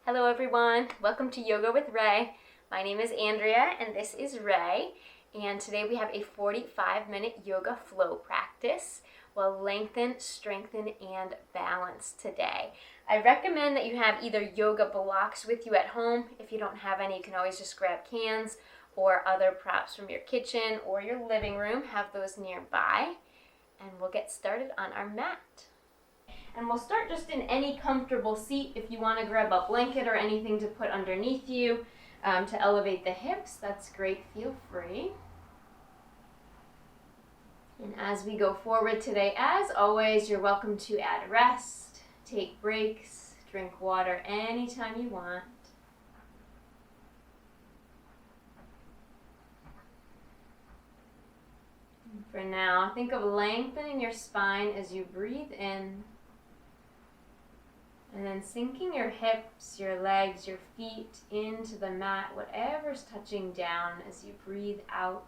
Hello everyone, welcome to Yoga with Ray. My name is Andrea and this is Ray, and today we have a 45-minute yoga flow practice. We'll lengthen, strengthen, and balance today. I recommend that you have either yoga blocks with you at home. If you don't have any, you can always just grab cans or other props from your kitchen or your living room. Have those nearby, and we'll get started on our mat. And we'll start just in any comfortable seat. If you want to grab a blanket or anything to put underneath you to elevate the hips, that's great, feel free. And as we go forward today, as always, you're welcome to add rest, take breaks, drink water anytime you want. And for now, think of lengthening your spine as you breathe in. And then sinking your hips, your legs, your feet into the mat, whatever's touching down as you breathe out.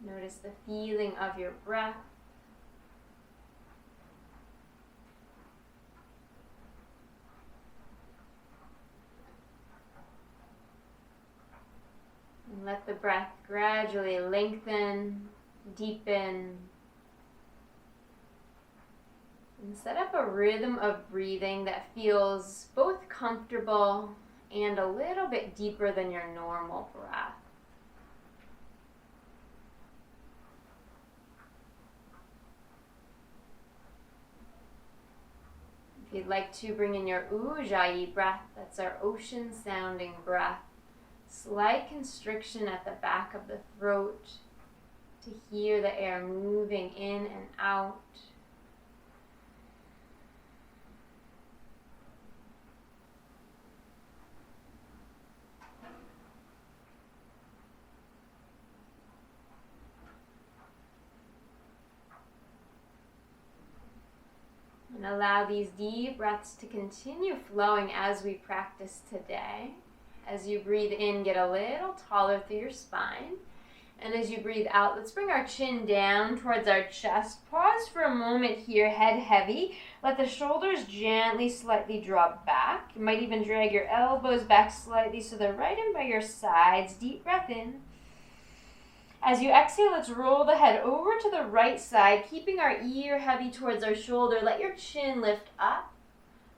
Notice the feeling of your breath. And let the breath gradually lengthen, deepen, and set up a rhythm of breathing that feels both comfortable and a little bit deeper than your normal breath. If you'd like to bring in your Ujjayi breath, that's our ocean sounding breath. Slight constriction at the back of the throat to hear the air moving in and out. And allow these deep breaths to continue flowing as we practice today. As you breathe in, get a little taller through your spine. And as you breathe out, let's bring our chin down towards our chest. Pause for a moment here, head heavy. Let the shoulders gently, slightly drop back. You might even drag your elbows back slightly so they're right in by your sides. Deep breath in. As you exhale, let's roll the head over to the right side, keeping our ear heavy towards our shoulder. Let your chin lift up.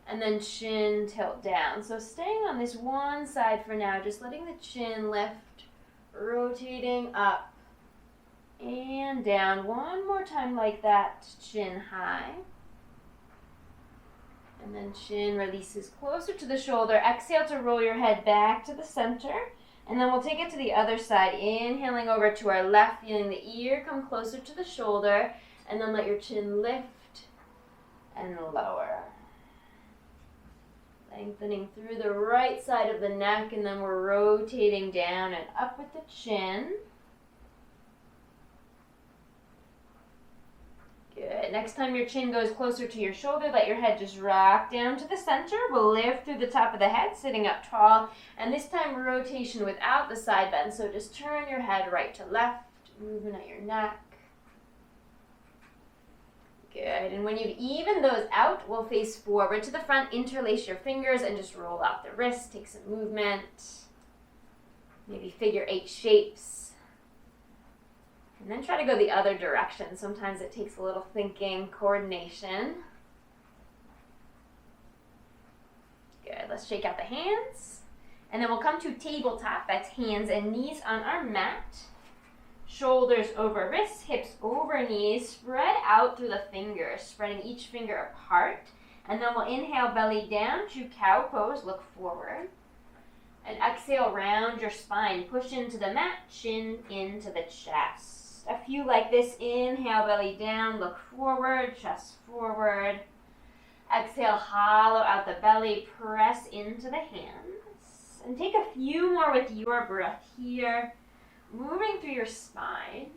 And then chin tilt down. So staying on this one side for now, just letting the chin lift, rotating up and down. One more time like that, chin high. And then chin releases closer to the shoulder. Exhale to roll your head back to the center. And then we'll take it to the other side, inhaling over to our left, feeling the ear come closer to the shoulder. And then let your chin lift and lower. Lengthening through the right side of the neck, and then we're rotating down and up with the chin. Good. Next time your chin goes closer to your shoulder, let your head just rock down to the center. We'll lift through the top of the head, sitting up tall. And this time rotation without the side bend. So just turn your head right to left, moving at your neck. Good, and when you've evened those out, we'll face forward to the front, interlace your fingers, and just roll out the wrists, take some movement. Maybe figure 8 shapes. And then try to go the other direction. Sometimes it takes a little thinking, coordination. Good, let's shake out the hands. And then we'll come to tabletop, that's hands and knees on our mat. Shoulders over wrists, hips over knees, spread out through the fingers, spreading each finger apart. And then we'll inhale, belly down to cow pose, look forward. And exhale, round your spine, push into the mat, chin into the chest. A few like this, inhale, belly down, look forward, chest forward. Exhale, hollow out the belly, press into the hands. And take a few more with your breath here. Moving through your spine.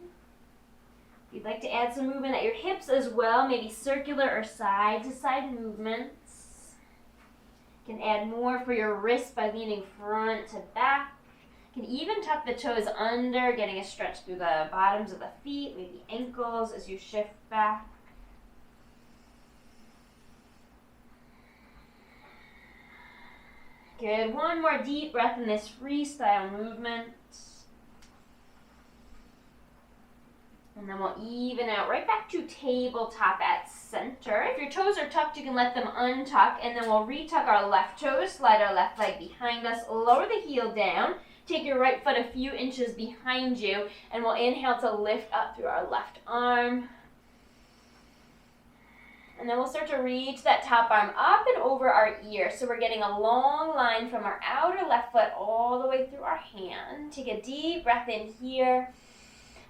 If you'd like to add some movement at your hips as well, maybe circular or side-to-side movements. You can add more for your wrists by leaning front to back. You can even tuck the toes under, getting a stretch through the bottoms of the feet, maybe ankles as you shift back. Good. One more deep breath in this freestyle movement. And then we'll even out right back to tabletop at center. If your toes are tucked, you can let them untuck, and then we'll retuck our left toes, slide our left leg behind us, lower the heel down, take your right foot a few inches behind you, and we'll inhale to lift up through our left arm. And then we'll start to reach that top arm up and over our ear. So we're getting a long line from our outer left foot all the way through our hand. Take a deep breath in here.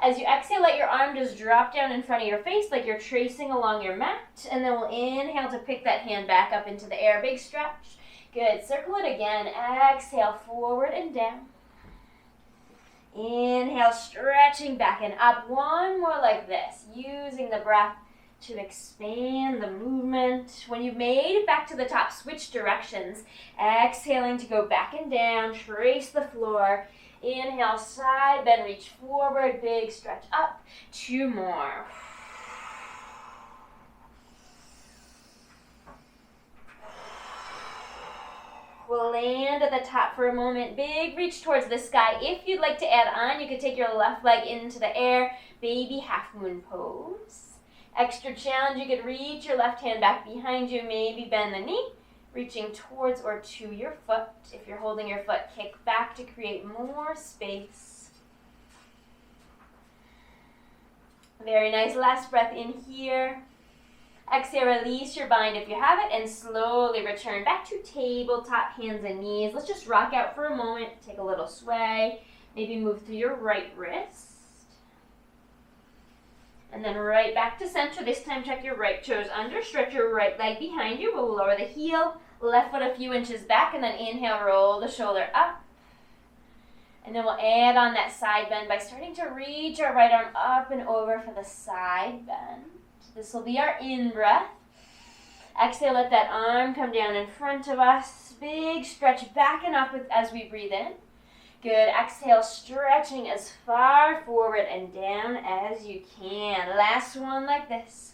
As you exhale, let your arm just drop down in front of your face like you're tracing along your mat. And then we'll inhale to pick that hand back up into the air. Big stretch. Good. Circle it again. Exhale, forward and down. Inhale, stretching back and up. One more like this, using the breath to expand the movement. When you've made it back to the top, switch directions. Exhaling to go back and down, trace the floor. Inhale, side bend, reach forward, big stretch up. 2 more. We'll land at the top for a moment. Big reach towards the sky. If you'd like to add on, you could take your left leg into the air. Baby half moon pose. Extra challenge, you could reach your left hand back behind you, maybe bend the knee, reaching towards or to your foot. If you're holding your foot, kick back to create more space. Very nice. Last breath in here. Exhale, release your bind if you have it, and slowly return back to tabletop, hands and knees. Let's just rock out for a moment, take a little sway, maybe move through your right wrist. And then right back to center. This time check your right toes under, stretch your right leg behind you. We'll lower the heel, left foot a few inches back, and then inhale, roll the shoulder up. And then we'll add on that side bend by starting to reach our right arm up and over for the side bend. This will be our in-breath. Exhale, let that arm come down in front of us. Big stretch back and up as we breathe in. Good. Exhale, stretching as far forward and down as you can. Last one like this.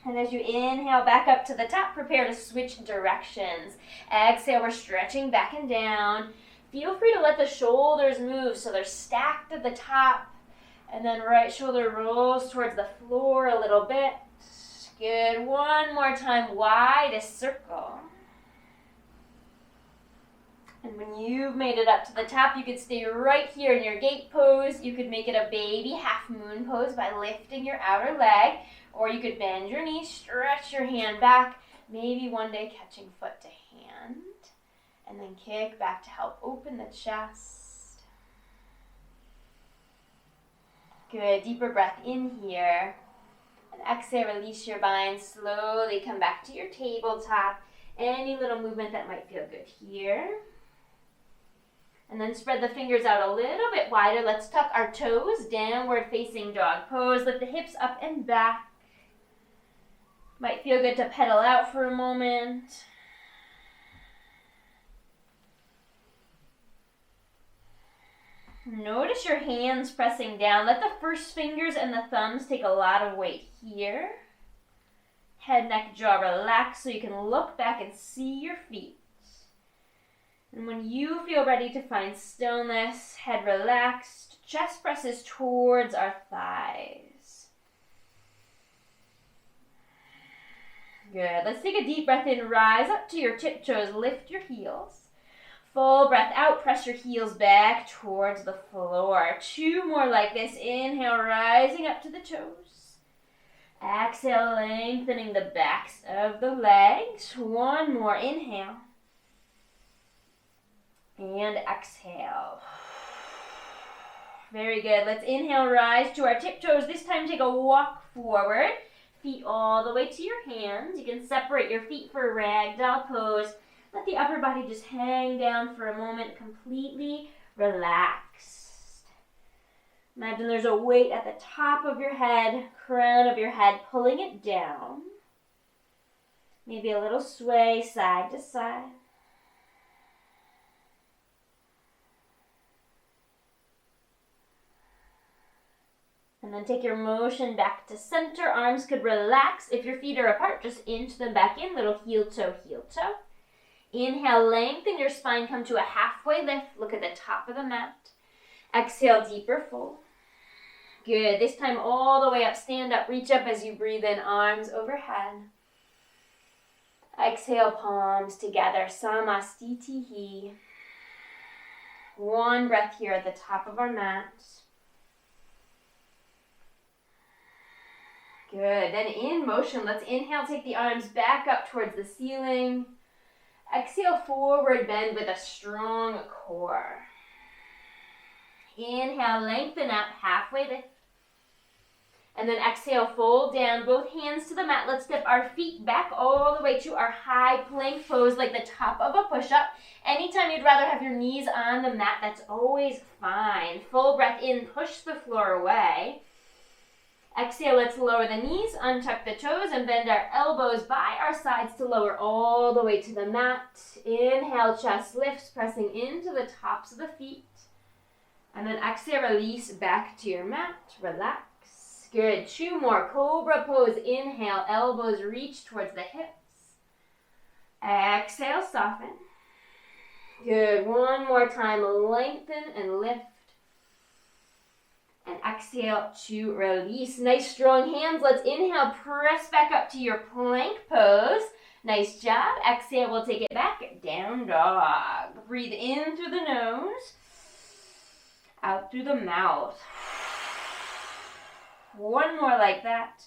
And as you inhale back up to the top, prepare to switch directions. Exhale, we're stretching back and down. Feel free to let the shoulders move so they're stacked at the top. And then right shoulder rolls towards the floor a little bit. Good. One more time, widest circle. And when you've made it up to the top, you could stay right here in your gate pose. You could make it a baby half moon pose by lifting your outer leg. Or you could bend your knee, stretch your hand back, maybe one day catching foot to hand. And then kick back to help open the chest. Good. Deeper breath in here. And exhale, release your bind. Slowly come back to your tabletop. Any little movement that might feel good here. And then spread the fingers out a little bit wider. Let's tuck our toes, downward facing dog pose. Lift the hips up and back. Might feel good to pedal out for a moment. Notice your hands pressing down. Let the first fingers and the thumbs take a lot of weight here. Head, neck, jaw relax so you can look back and see your feet. And when you feel ready to find stillness, head relaxed, chest presses towards our thighs. Good. Let's take a deep breath in. Rise up to your tiptoes. Lift your heels. Full breath out. Press your heels back towards the floor. 2 more like this. Inhale, rising up to the toes. Exhale, lengthening the backs of the legs. 1 more. Inhale. And exhale. Very good. Let's inhale, rise to our tiptoes. This time take a walk forward. Feet all the way to your hands. You can separate your feet for ragdoll pose. Let the upper body just hang down for a moment, completely relaxed. Imagine there's a weight at the top of your head, crown of your head, pulling it down. Maybe a little sway side to side. And then take your motion back to center. Arms could relax. If your feet are apart, just inch them back in. Little heel toe, heel toe. Inhale, lengthen your spine. Come to a halfway lift. Look at the top of the mat. Exhale, deeper fold. Good. This time all the way up. Stand up. Reach up as you breathe in. Arms overhead. Exhale, palms together. Samastitihi. One breath here at the top of our mat. Good. Then in motion, let's inhale, take the arms back up towards the ceiling. Exhale, forward bend with a strong core. Inhale, lengthen up, halfway lift. And then exhale, fold down, both hands to the mat. Let's step our feet back all the way to our high plank pose, like the top of a push-up. Anytime you'd rather have your knees on the mat, that's always fine. Full breath in, push the floor away. Exhale, let's lower the knees, untuck the toes, and bend our elbows by our sides to lower all the way to the mat. Inhale, chest lifts, pressing into the tops of the feet. And then exhale, release back to your mat. Relax. Good. 2 more. Cobra pose. Inhale, elbows reach towards the hips. Exhale, soften. Good. 1 more time. Lengthen and lift. And exhale to release. Nice strong hands. Let's inhale, press back up to your plank pose. Nice job. Exhale, we'll take it back. Down dog. Breathe in through the nose. Out through the mouth. 1 more like that.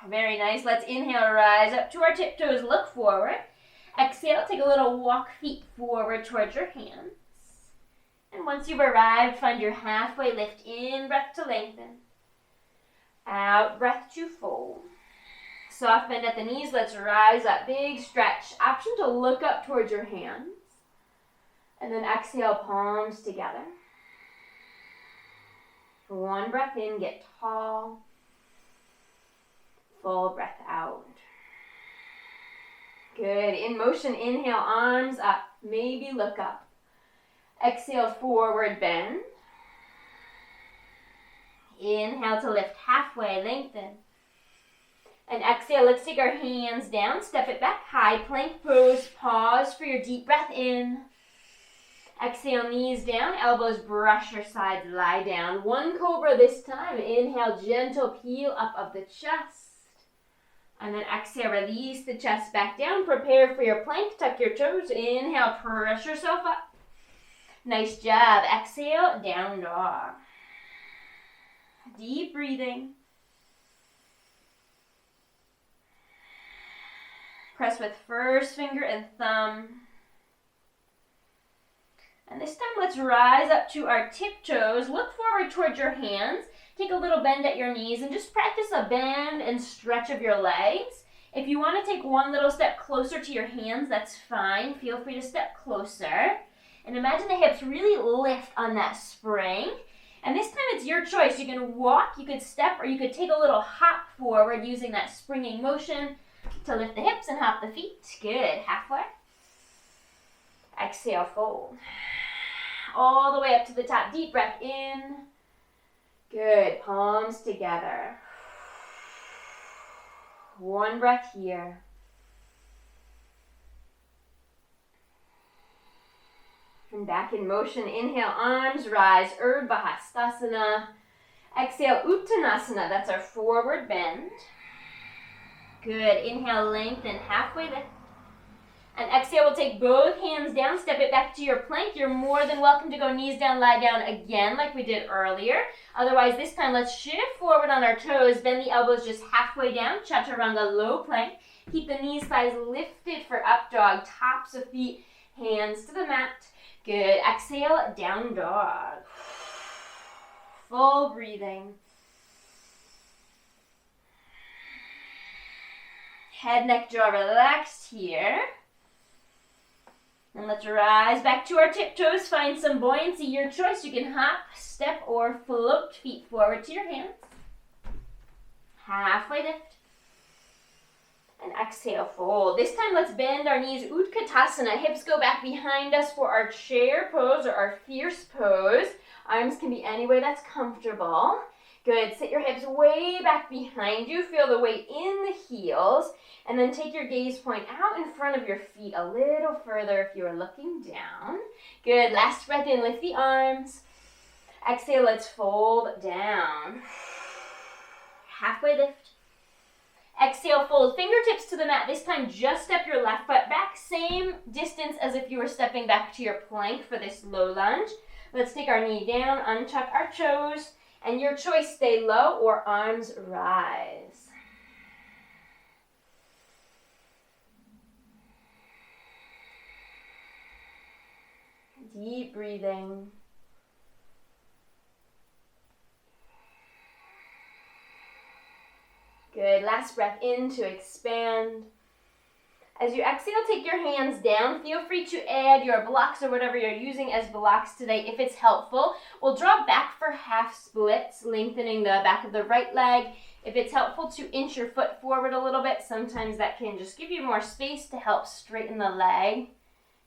Very nice. Let's inhale, rise up to our tiptoes. Look forward. Exhale, take a little walk feet forward towards your hands. And once you've arrived, find your halfway lift. In breath to lengthen. Out breath to fold. Soft bend at the knees. Let's rise up. Big stretch. Option to look up towards your hands. And then exhale, palms together. For 1 breath in, get tall. Full breath out. Good. In motion, inhale, arms up. Maybe look up. Exhale, forward bend. Inhale to lift halfway, lengthen. And exhale, let's take our hands down, step it back, high plank pose. Pause for your deep breath in. Exhale, knees down, elbows brush your sides, lie down. 1 cobra this time. Inhale, gentle peel up of the chest. And then exhale, release the chest back down. Prepare for your plank. Tuck your toes. Inhale, press yourself up. Nice job. Exhale, down dog. Deep breathing. Press with first finger and thumb. And this time, let's rise up to our tiptoes. Look forward towards your hands. Take a little bend at your knees and just practice a bend and stretch of your legs. If you want to take 1 little step closer to your hands, that's fine. Feel free to step closer. And imagine the hips really lift on that spring. And this time it's your choice. You can walk, you could step, or you could take a little hop forward using that springing motion to lift the hips and hop the feet. Good. Halfway. Exhale, fold. All the way up to the top. Deep breath in. Good. Palms together. 1 breath here. And back in motion. Inhale, arms rise. Urdhva Hastasana. Exhale, Uttanasana. That's our forward bend. Good. Inhale, lengthen. Halfway lift. And exhale, we'll take both hands down, step it back to your plank. You're more than welcome to go knees down, lie down again like we did earlier. Otherwise, this time, let's shift forward on our toes. Bend the elbows just halfway down. Chaturanga, low plank. Keep the knees, thighs lifted for up dog. Tops of feet, hands to the mat. Good. Exhale, down dog. Full breathing. Head, neck, jaw relaxed here. And let's rise back to our tiptoes. Find some buoyancy, your choice. You can hop, step, or float feet forward to your hands. Halfway lift. And exhale, fold. This time, let's bend our knees, Utkatasana. Hips go back behind us for our chair pose or our fierce pose. Arms can be any way that's comfortable. Good, sit your hips way back behind you. Feel the weight in the heels. And then take your gaze point out in front of your feet a little further if you are looking down. Good, last breath in, lift the arms. Exhale, let's fold down. Halfway lift. Exhale, fold fingertips to the mat. This time, just step your left foot back. Same distance as if you were stepping back to your plank for this low lunge. Let's take our knee down, untuck our toes, and your choice, stay low or arms rise. Deep breathing. Good, last breath in to expand. As you exhale, take your hands down. Feel free to add your blocks or whatever you're using as blocks today if it's helpful. We'll drop back for half splits, lengthening the back of the right leg. If it's helpful to inch your foot forward a little bit, sometimes that can just give you more space to help straighten the leg.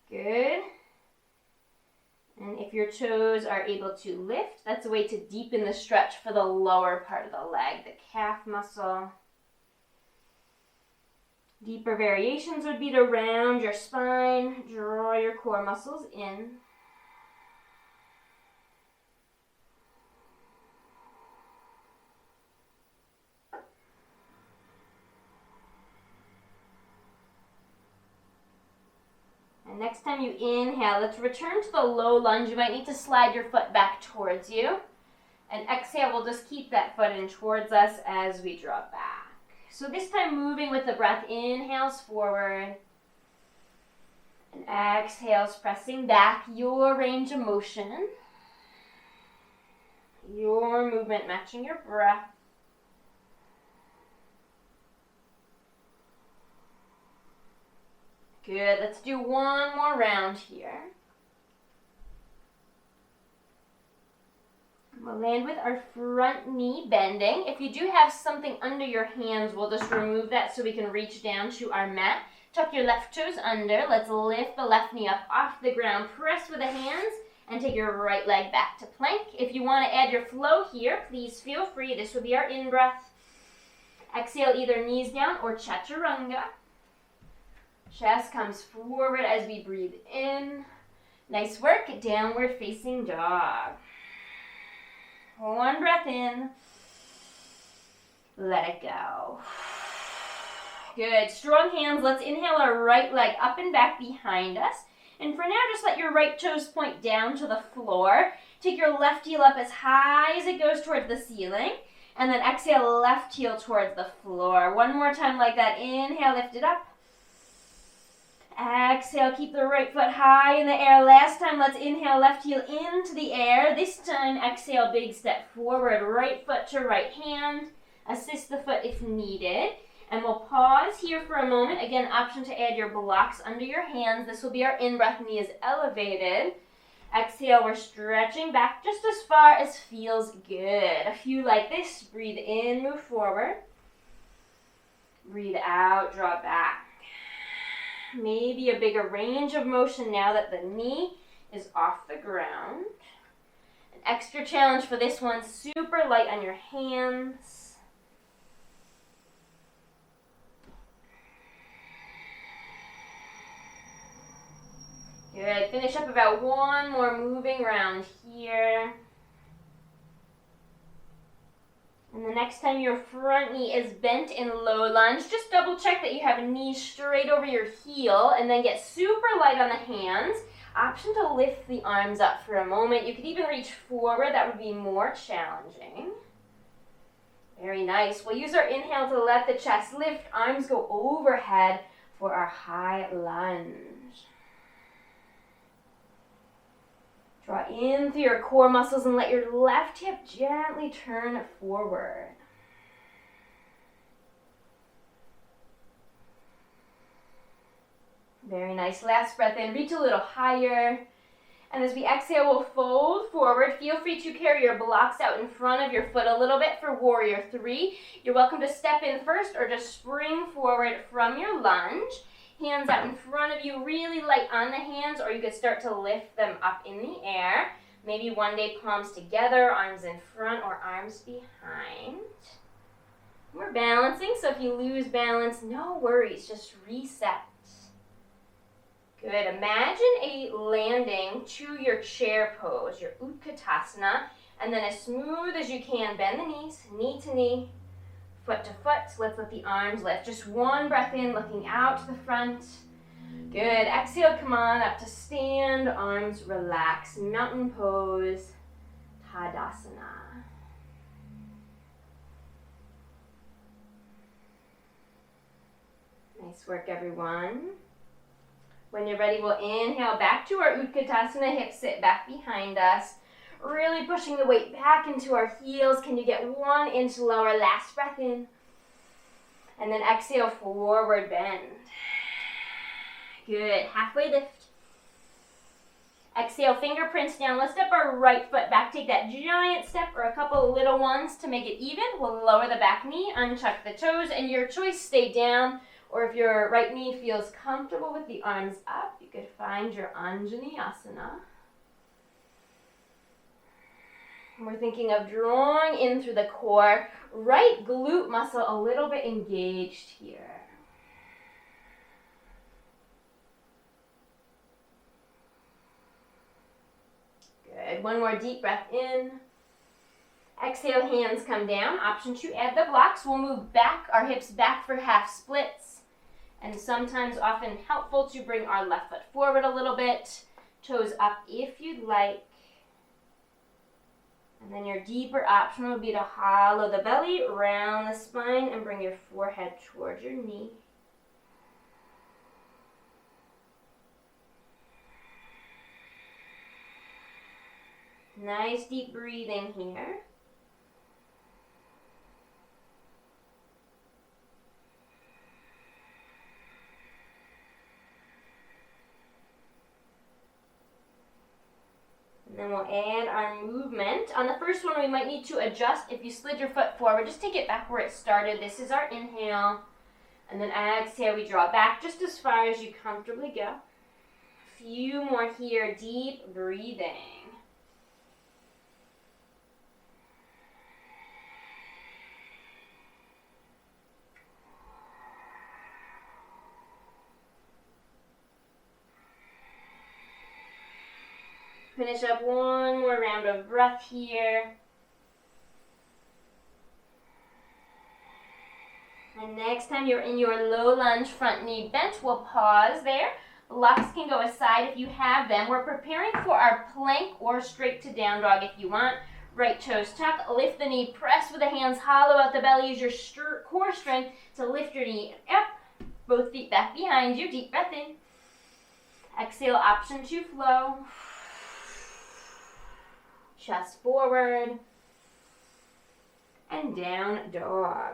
Good. And if your toes are able to lift, that's a way to deepen the stretch for the lower part of the leg, the calf muscle. Deeper variations would be to round your spine, draw your core muscles in. And next time you inhale, let's return to the low lunge. You might need to slide your foot back towards you. And exhale, we'll just keep that foot in towards us as we drop back. So this time moving with the breath, inhales forward. And exhales, pressing back, your range of motion. Your movement matching your breath. Good, let's do one more round here. We'll land with our front knee bending. If you do have something under your hands, we'll just remove that so we can reach down to our mat. Tuck your left toes under. Let's lift the left knee up off the ground. Press with the hands and take your right leg back to plank. If you want to add your flow here, please feel free. This will be our in-breath. Exhale, either knees down or chaturanga. Chest comes forward as we breathe in. Nice work. Downward facing dog. One breath in. Let it go. Good. Strong hands. Let's inhale our right leg up and back behind us. And for now, just let your right toes point down to the floor. Take your left heel up as high as it goes towards the ceiling. And then exhale, left heel towards the floor. One more time like that. Inhale, lift it up. Exhale, keep the right foot high in the air. Last time, let's inhale, left heel into the air. This time, exhale, big step forward, right foot to right hand. Assist the foot if needed. And we'll pause here for a moment. Again, option to add your blocks under your hands. This will be our in-breath, knee is elevated. Exhale, we're stretching back just as far as feels good. A few like this. Breathe in, move forward. Breathe out, draw back. Maybe a bigger range of motion now that the knee is off the ground. An extra challenge for this one, super light on your hands. Good, finish up about one more moving round here. And the next time your front knee is bent in low lunge, just double check that you have a knee straight over your heel and then get super light on the hands. Option to lift the arms up for a moment. You could even reach forward, that would be more challenging. Very nice. We'll use our inhale to let the chest lift, arms go overhead for our high lunge. Draw in through your core muscles and let your left hip gently turn forward. Very nice. Last breath in. Reach a little higher. And as we exhale, we'll fold forward. Feel free to carry your blocks out in front of your foot a little bit for warrior 3. You're welcome to step in first or just spring forward from your lunge. Hands out in front of you, really light on the hands, or you could start to lift them up in the air. Maybe one day palms together, arms in front or arms behind. We're balancing, so if you lose balance, no worries, just reset. Good. Imagine a landing to your chair pose, your Utkatasana, and then as smooth as you can, bend the knees, knee to knee, foot to foot. Let's let the arms lift. Just one breath in, looking out to the front. Good. Exhale, come on up to stand, arms relax, mountain pose, Tadasana. Nice work, everyone. When you're ready, we'll inhale back to our Utkatasana, hips sit back behind us. Really pushing the weight back into our heels. Can you get 1 inch lower? Last breath in. And then exhale, forward bend. Good. Halfway lift. Exhale, fingerprints down. Let's step our right foot back. Take that giant step or a couple of little ones to make it even. We'll lower the back knee, unchuck the toes, and your choice, stay down. Or if your right knee feels comfortable with the arms up, you could find your Anjaneyasana. We're thinking of drawing in through the core, right glute muscle a little bit engaged here. Good. One more deep breath in. Exhale, hands come down. Option to add the blocks. We'll move back, our hips back for half splits. And sometimes often helpful to bring our left foot forward a little bit. Toes up if you'd like. And then your deeper option would be to hollow the belly, round the spine, and bring your forehead towards your knee. Nice deep breathing here. Then we'll add our movement. On the first one, we might need to adjust. If you slid your foot forward, just take it back where it started. This is our inhale. And then exhale, we draw back just as far as you comfortably go. A few more here, deep breathing. Finish up one more round of breath here. And next time you're in your low lunge, front knee bent, we'll pause there. Blocks can go aside if you have them. We're preparing for our plank or straight to down dog if you want. Right toes tuck, lift the knee, press with the hands, hollow out the belly. Use your core strength to lift your knee up. Both feet back behind you. Deep breath in. Exhale, option to flow. Chest forward, and down dog.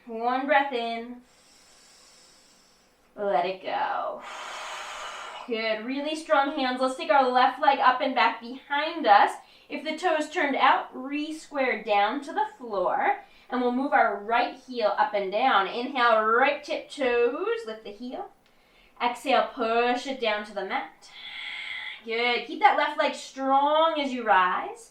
One breath in, let it go. Good, really strong hands. Let's take our left leg up and back behind us. If the toes turned out, re-square down to the floor, and we'll move our right heel up and down. Inhale, right tip toes, lift the heel. Exhale, push it down to the mat. Good. Keep that left leg strong as you rise.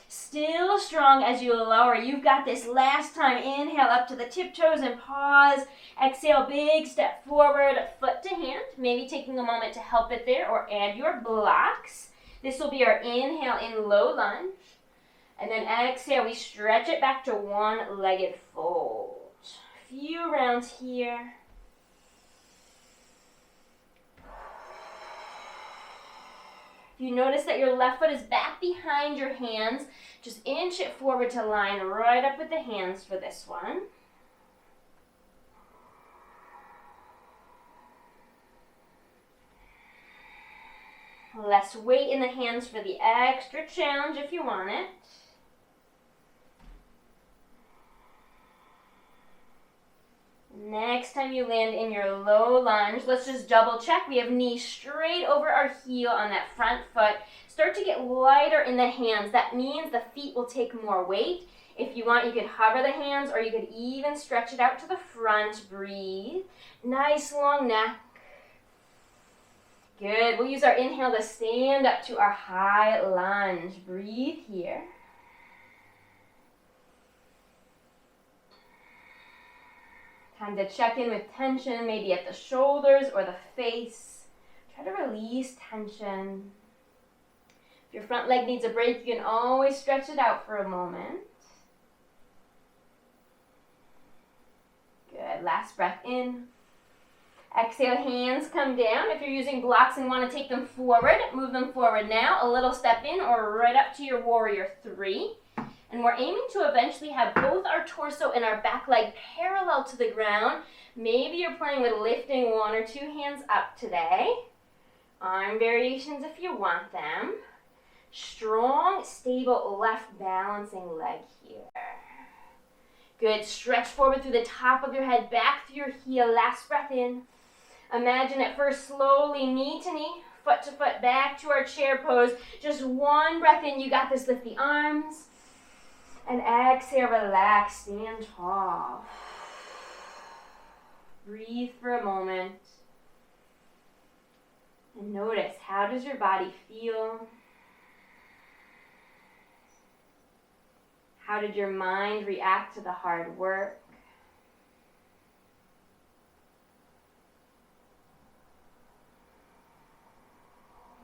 Still strong as you lower. You've got this. Last time. Inhale up to the tiptoes and pause. Exhale, big step forward, foot to hand. Maybe taking a moment to help it there or add your blocks. This will be our inhale in low lunge. And then exhale, we stretch it back to one-legged fold. A few rounds here. If you notice that your left foot is back behind your hands, just inch it forward to line right up with the hands for this one. Less weight in the hands for the extra challenge if you want it. Next time you land in your low lunge, let's just double check. We have knee straight over our heel on that front foot. Start to get lighter in the hands. That means the feet will take more weight. If you want, you could hover the hands or you could even stretch it out to the front. Breathe. Nice long neck. Good. We'll use our inhale to stand up to our high lunge. Breathe here. Time to check in with tension, maybe at the shoulders or the face. Try to release tension. If your front leg needs a break, you can always stretch it out for a moment. Good. Last breath in. Exhale, hands come down. If you're using blocks and want to take them forward, move them forward now. A little step in or right up to your warrior 3. And we're aiming to eventually have both our torso and our back leg parallel to the ground. Maybe you're playing with lifting 1 or 2 hands up today. Arm variations if you want them. Strong, stable left balancing leg here. Good. Stretch forward through the top of your head, back through your heel. Last breath in. Imagine at first slowly knee to knee, foot to foot, back to our chair pose. Just one breath in. You got this. Lift the arms. And exhale, relax, stand tall. Breathe for a moment. And notice, how does your body feel? How did your mind react to the hard work?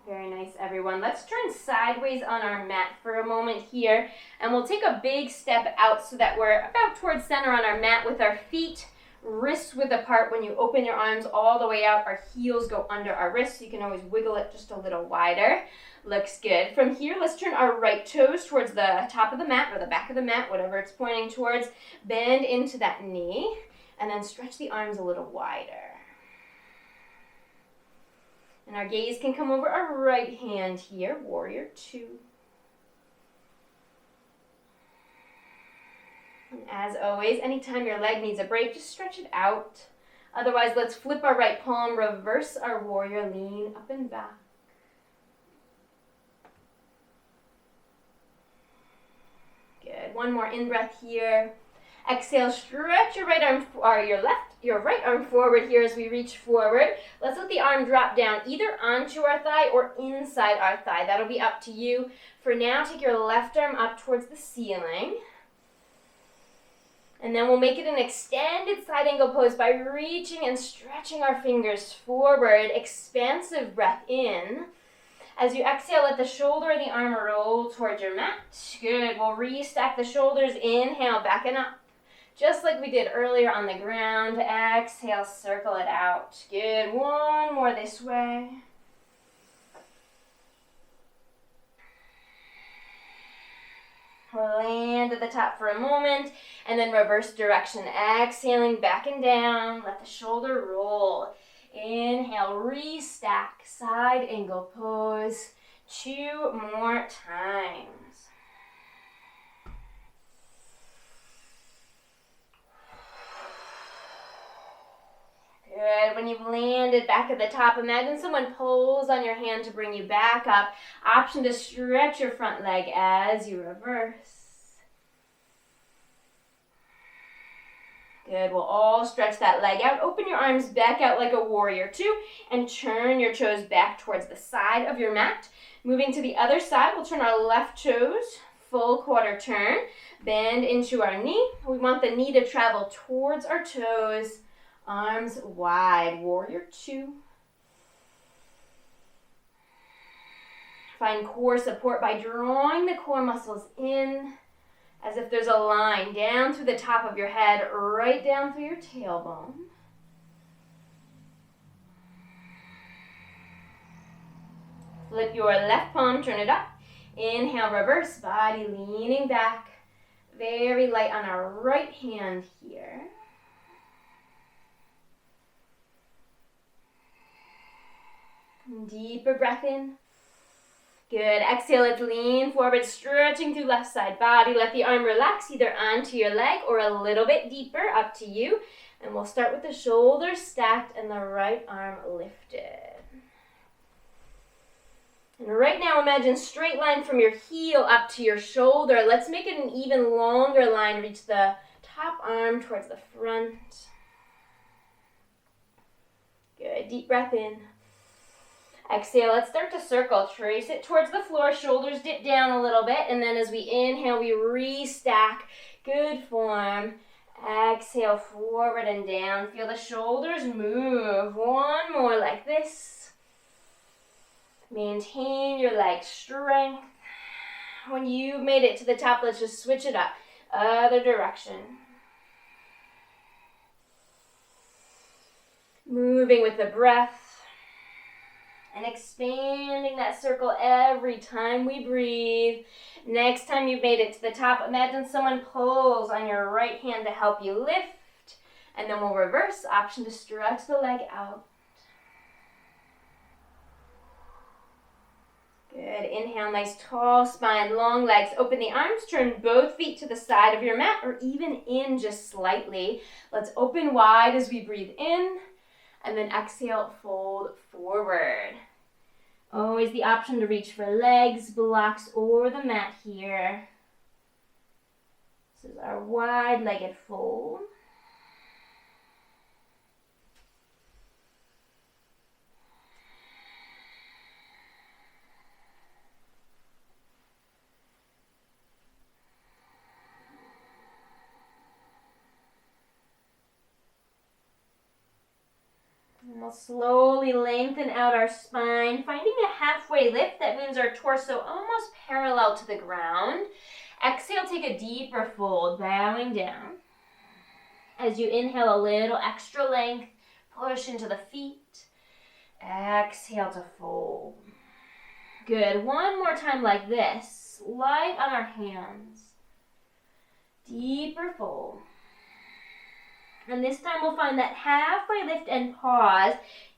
Very nice, everyone. Let's turn sideways on our mat for a moment here, and we'll take a big step out so that we're about towards center on our mat with our feet wrists width apart. When you open your arms all the way out, our heels go under our wrists, so you can always wiggle it just a little wider. Looks good. From here, let's turn our right toes towards the top of the mat or the back of the mat, whatever it's pointing towards. Bend into that knee, and then stretch the arms a little wider. And our gaze can come over our right hand here, warrior 2. And as always, anytime your leg needs a break, just stretch it out. Otherwise, let's flip our right palm, reverse our warrior, lean up and back. Good. One more in-breath here. Exhale, stretch your right arm, or your right arm forward here as we reach forward. Let's let the arm drop down either onto our thigh or inside our thigh. That'll be up to you. For now, take your left arm up towards the ceiling. And then we'll make it an extended side angle pose by reaching and stretching our fingers forward. Expansive breath in. As you exhale, let the shoulder or the arm roll towards your mat. Good. We'll restack the shoulders. Inhale, back and up. Just like we did earlier on the ground. Exhale, circle it out. Good. One more this way. Land at the top for a moment, and then reverse direction. Exhaling back and down. Let the shoulder roll. Inhale, restack, side angle pose. 2 more times. Good. When you've landed back at the top, imagine someone pulls on your hand to bring you back up. Option to stretch your front leg as you reverse. Good. We'll all stretch that leg out. Open your arms back out like a warrior 2 and turn your toes back towards the side of your mat. Moving to the other side, we'll turn our left toes, full quarter turn. Bend into our knee. We want the knee to travel towards our toes. Arms wide, warrior 2. Find core support by drawing the core muscles in as if there's a line down through the top of your head, right down through your tailbone. Flip your left palm, turn it up. Inhale, reverse, body leaning back. Very light on our right hand here. Deeper breath in. Good. Exhale, let's lean forward, stretching through left side body. Let the arm relax either onto your leg or a little bit deeper, up to you. And we'll start with the shoulders stacked and the right arm lifted. And right now, imagine straight line from your heel up to your shoulder. Let's make it an even longer line. Reach the top arm towards the front. Good. Deep breath in. Exhale. Let's start to circle. Trace it towards the floor. Shoulders dip down a little bit. And then as we inhale, we restack. Good form. Exhale, forward and down. Feel the shoulders move. One more like this. Maintain your leg strength. When you've made it to the top, let's just switch it up. Other direction. Moving with the breath. And expanding that circle every time we breathe. Next time you've made it to the top, imagine someone pulls on your right hand to help you lift. And then we'll reverse, option to stretch the leg out. Good. Inhale, nice tall spine, long legs. Open the arms, turn both feet to the side of your mat or even in just slightly. Let's open wide as we breathe in. And then exhale, fold forward. Always the option to reach for legs, blocks, or the mat here. This is our wide-legged fold. And we'll slowly lengthen out our spine, finding a halfway lift. That means our torso almost parallel to the ground. Exhale, take a deeper fold, bowing down. As you inhale, a little extra length, push into the feet. Exhale to fold. Good. One more time like this. Light on our hands. Deeper fold. And this time we'll find that halfway lift and pause.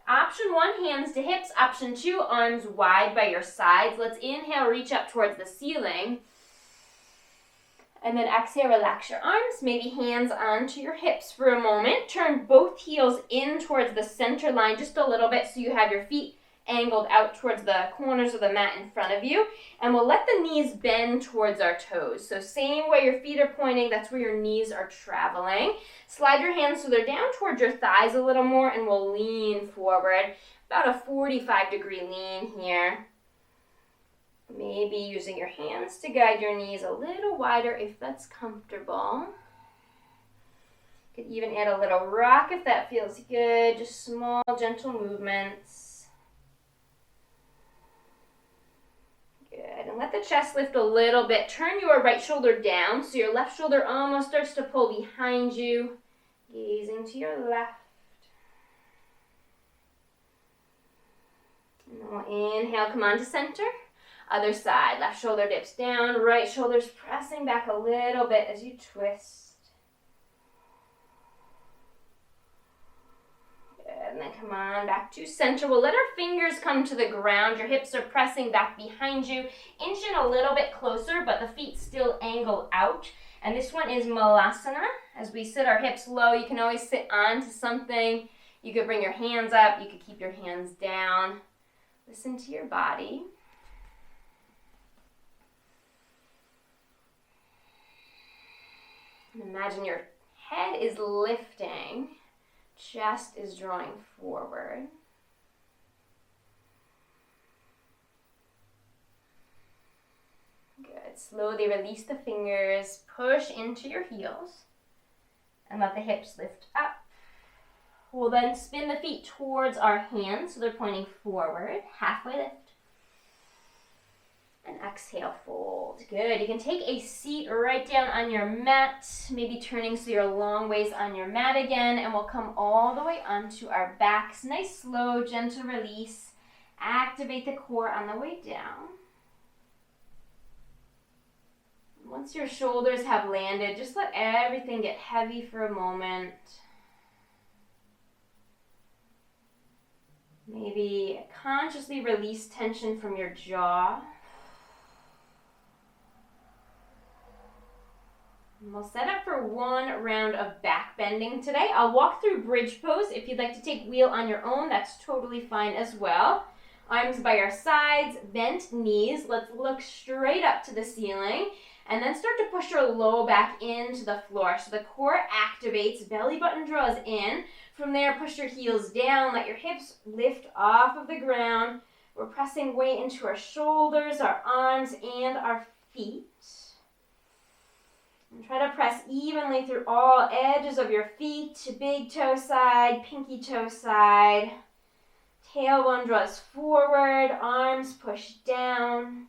Option 1, hands to hips. Option 2, arms wide by your sides. Let's inhale, reach up towards the ceiling. And then exhale, relax your arms. Maybe hands onto your hips for a moment. Turn both heels in towards the center line just a little bit so you have your feet angled out towards the corners of the mat in front of you. And we'll let the knees bend towards our toes. So same way your feet are pointing, that's where your knees are traveling. Slide your hands so they're down towards your thighs a little more, and we'll lean forward. About a 45-degree lean here. Maybe using your hands to guide your knees a little wider if that's comfortable. You could even add a little rock if that feels good. Just small, gentle movements. Good. And let the chest lift a little bit. Turn your right shoulder down so your left shoulder almost starts to pull behind you. Gazing to your left. And then we'll inhale, come on to center. Other side, left shoulder dips down, right shoulder's pressing back a little bit as you twist. And then come on back to center. We'll let our fingers come to the ground. Your hips are pressing back behind you. Inch in a little bit closer, but the feet still angle out. And this one is Malasana. As we sit our hips low, you can always sit onto something. You could bring your hands up. You could keep your hands down. Listen to your body. And imagine your head is lifting. Chest is drawing forward. Good. Slowly release the fingers. Push into your heels. And let the hips lift up. We'll then spin the feet towards our hands so they're pointing forward. Halfway lift. And exhale, fold. Good. You can take a seat right down on your mat, maybe turning so you're long ways on your mat again, and we'll come all the way onto our backs. Nice, slow, gentle release. Activate the core on the way down. Once your shoulders have landed, just let everything get heavy for a moment. Maybe consciously release tension from your jaw. And we'll set up for one round of back bending today. I'll walk through bridge pose. If you'd like to take wheel on your own, that's totally fine as well. Arms by our sides, bent knees. Let's look straight up to the ceiling. And then start to push your low back into the floor. So the core activates, belly button draws in. From there, push your heels down, let your hips lift off of the ground. We're pressing weight into our shoulders, our arms, and our feet. And try to press evenly through all edges of your feet, big toe side, pinky toe side. Tailbone draws forward, arms push down.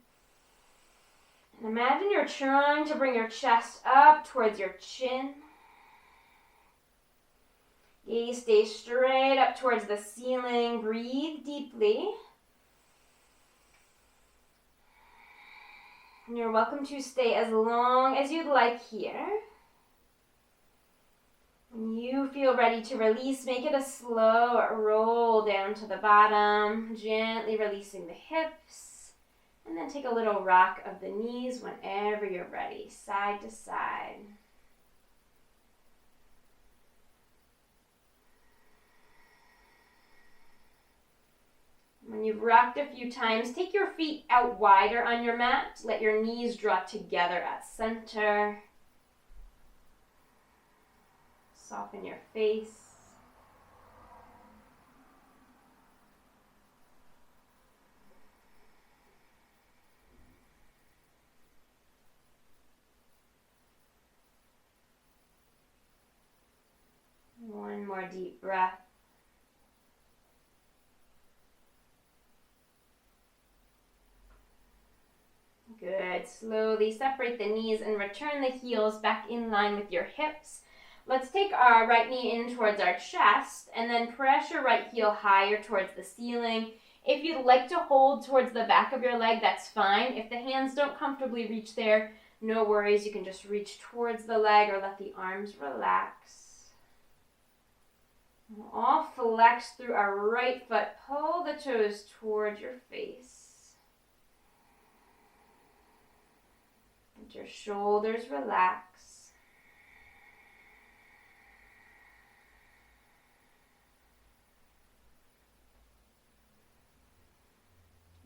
And imagine you're trying to bring your chest up towards your chin. Gaze stays straight up towards the ceiling. Breathe deeply. And you're welcome to stay as long as you'd like here. When you feel ready to release, make it a slow roll down to the bottom, gently releasing the hips. And then take a little rock of the knees whenever you're ready, side to side. When you've rocked a few times, take your feet out wider on your mat. Let your knees draw together at center. Soften your face. One more deep breath. Good. Slowly separate the knees and return the heels back in line with your hips. Let's take our right knee in towards our chest and then press your right heel higher towards the ceiling. If you'd like to hold towards the back of your leg, that's fine. If the hands don't comfortably reach there, no worries. You can just reach towards the leg or let the arms relax. We'll all flex through our right foot. Pull the toes towards your face. Let your shoulders relax.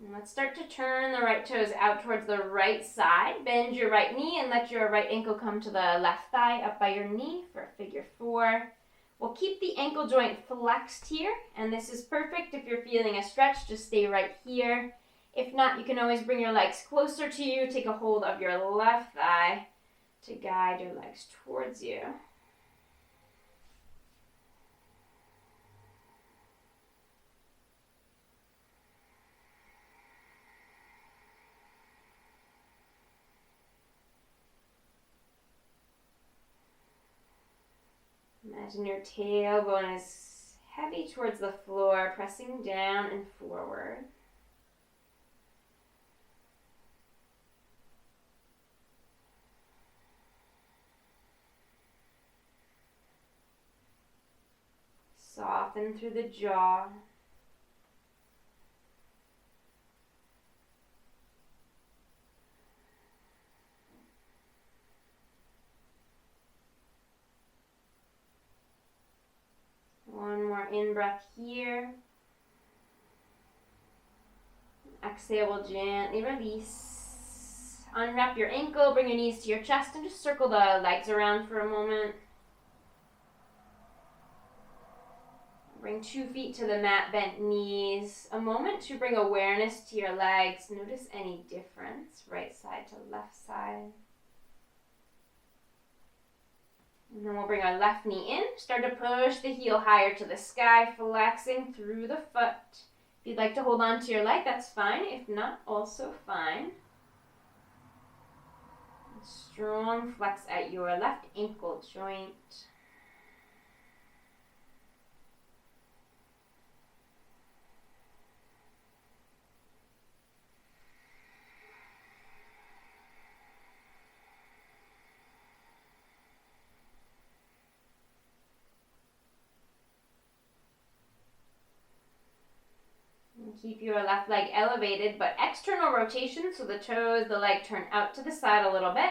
And let's start to turn the right toes out towards the right side. Bend your right knee and let your right ankle come to the left thigh up by your knee for figure 4. We'll keep the ankle joint flexed here, and this is perfect. If you're feeling a stretch, just stay right here. If not, you can always bring your legs closer to you. Take a hold of your left thigh to guide your legs towards you. Imagine your tailbone is heavy towards the floor, pressing down and forward. Soften through the jaw. One more in-breath here. Exhale, we'll gently release. Unwrap your ankle, bring your knees to your chest, and just circle the legs around for a moment. Bring 2 feet to the mat, bent knees. A moment to bring awareness to your legs. Notice any difference, right side to left side. And then we'll bring our left knee in. Start to push the heel higher to the sky, flexing through the foot. If you'd like to hold on to your leg, that's fine. If not, also fine. Strong flex at your left ankle joint. Keep your left leg elevated, but external rotation, so the toes, the leg turn out to the side a little bit.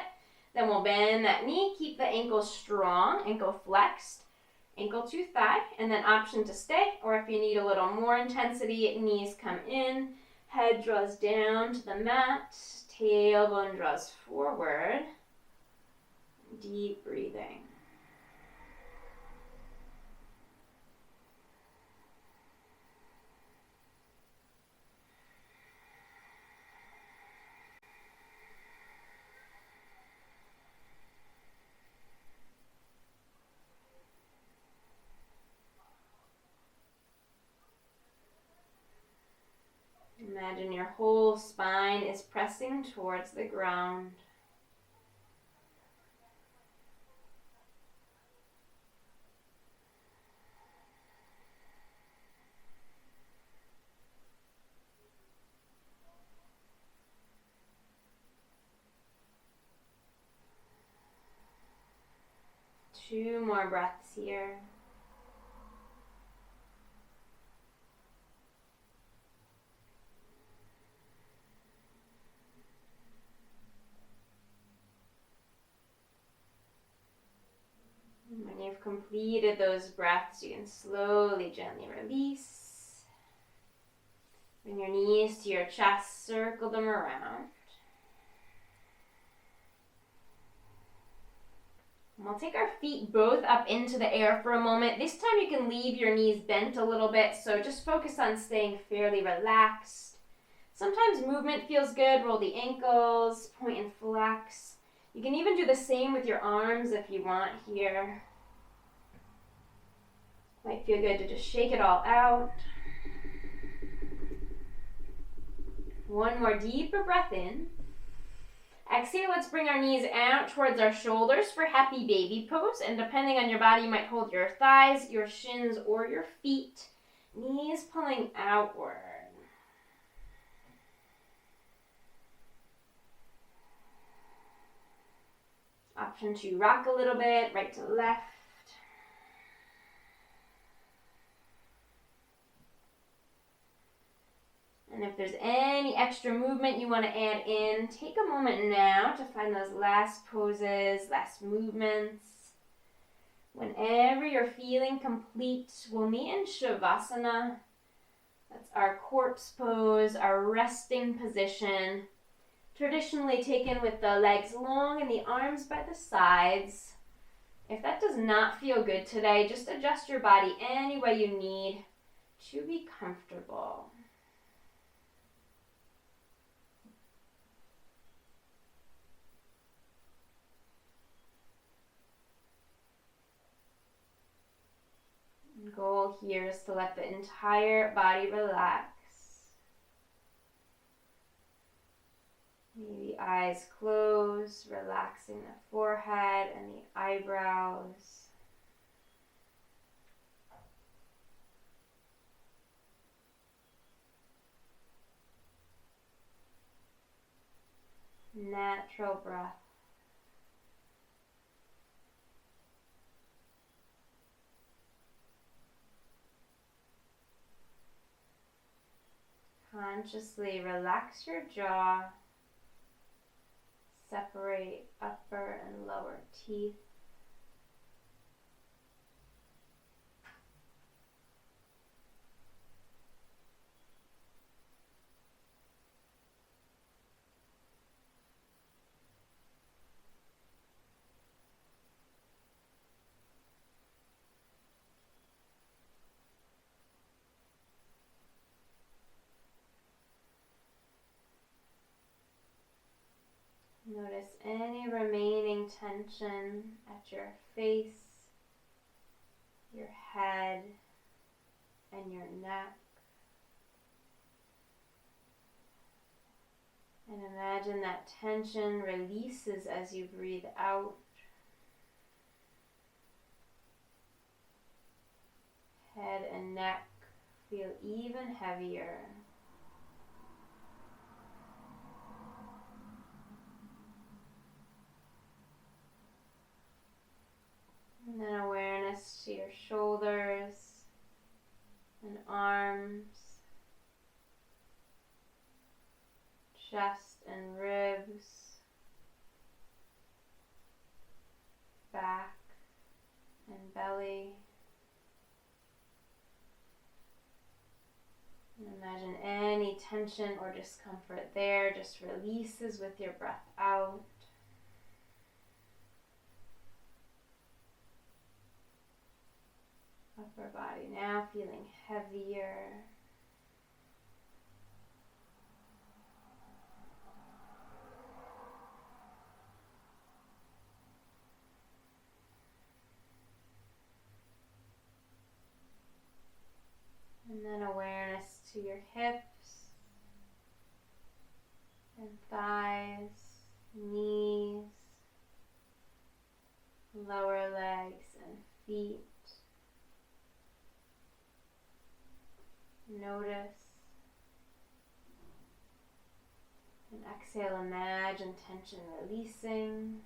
Then we'll bend that knee, keep the ankle strong, ankle flexed, ankle to thigh, and then option to stay, or if you need a little more intensity, knees come in, head draws down to the mat, tailbone draws forward. Deep breathing. Imagine your whole spine is pressing towards the ground. Two more breaths here. When you've completed those breaths, you can slowly, gently release. Bring your knees to your chest, circle them around. And we'll take our feet both up into the air for a moment. This time you can leave your knees bent a little bit, so just focus on staying fairly relaxed. Sometimes movement feels good. Roll the ankles, point and flex. You can even do the same with your arms if you want here. Might feel good to just shake it all out. One more deeper breath in. Exhale, let's bring our knees out towards our shoulders for happy baby pose. And depending on your body, you might hold your thighs, your shins, or your feet. Knees pulling outward. Option to rock a little bit, right to left. And if there's any extra movement you want to add in, take a moment now to find those last poses, last movements. Whenever you're feeling complete, we'll meet in Shavasana. That's our corpse pose, our resting position. Traditionally taken with the legs long and the arms by the sides. If that does not feel good today, just adjust your body any way you need to be comfortable. The goal here is to let the entire body relax. Maybe eyes closed, relaxing the forehead and the eyebrows. Natural breath. Consciously relax your jaw. Separate upper and lower teeth. Notice any remaining tension at your face, your head, and your neck. And imagine that tension releases as you breathe out. Head and neck feel even heavier. And then awareness to your shoulders and arms, chest and ribs, back and belly. And imagine any tension or discomfort there just releases with your breath out. Upper body now feeling heavier. And then awareness to your hips and thighs, knees, lower legs and feet. Notice. And exhale, imagine tension releasing.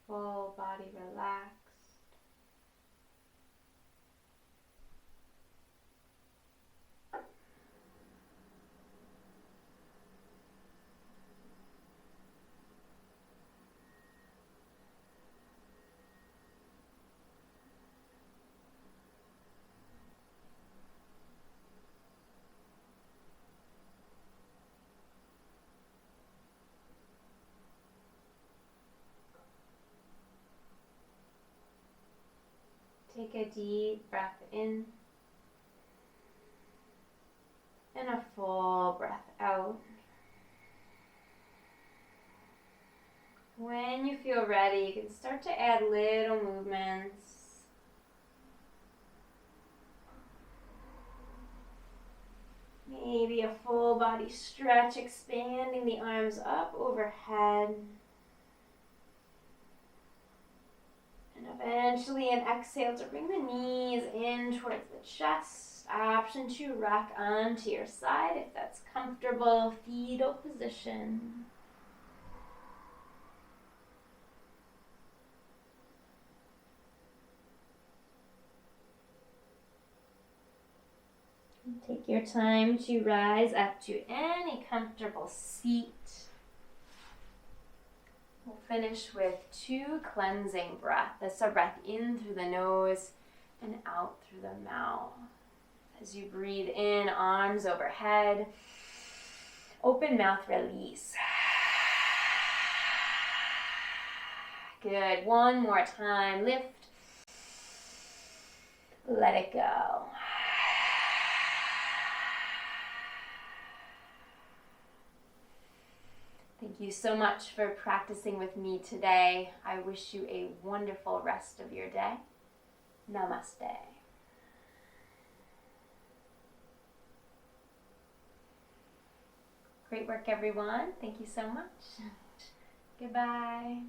Full body relaxed. Take a deep breath in and a full breath out. When you feel ready, you can start to add little movements. Maybe a full body stretch, expanding the arms up overhead. And eventually an exhale to bring the knees in towards the chest. Option to rock onto your side if that's comfortable. Fetal position. Take your time to rise up to any comfortable seat. We'll finish with 2 cleansing breaths. That's a breath in through the nose and out through the mouth. As you breathe in, arms overhead. Open mouth, release. Good. One more time. Lift. Let it go. Thank you so much for practicing with me today. I wish you a wonderful rest of your day. Namaste. Great work, everyone. Thank you so much. Goodbye.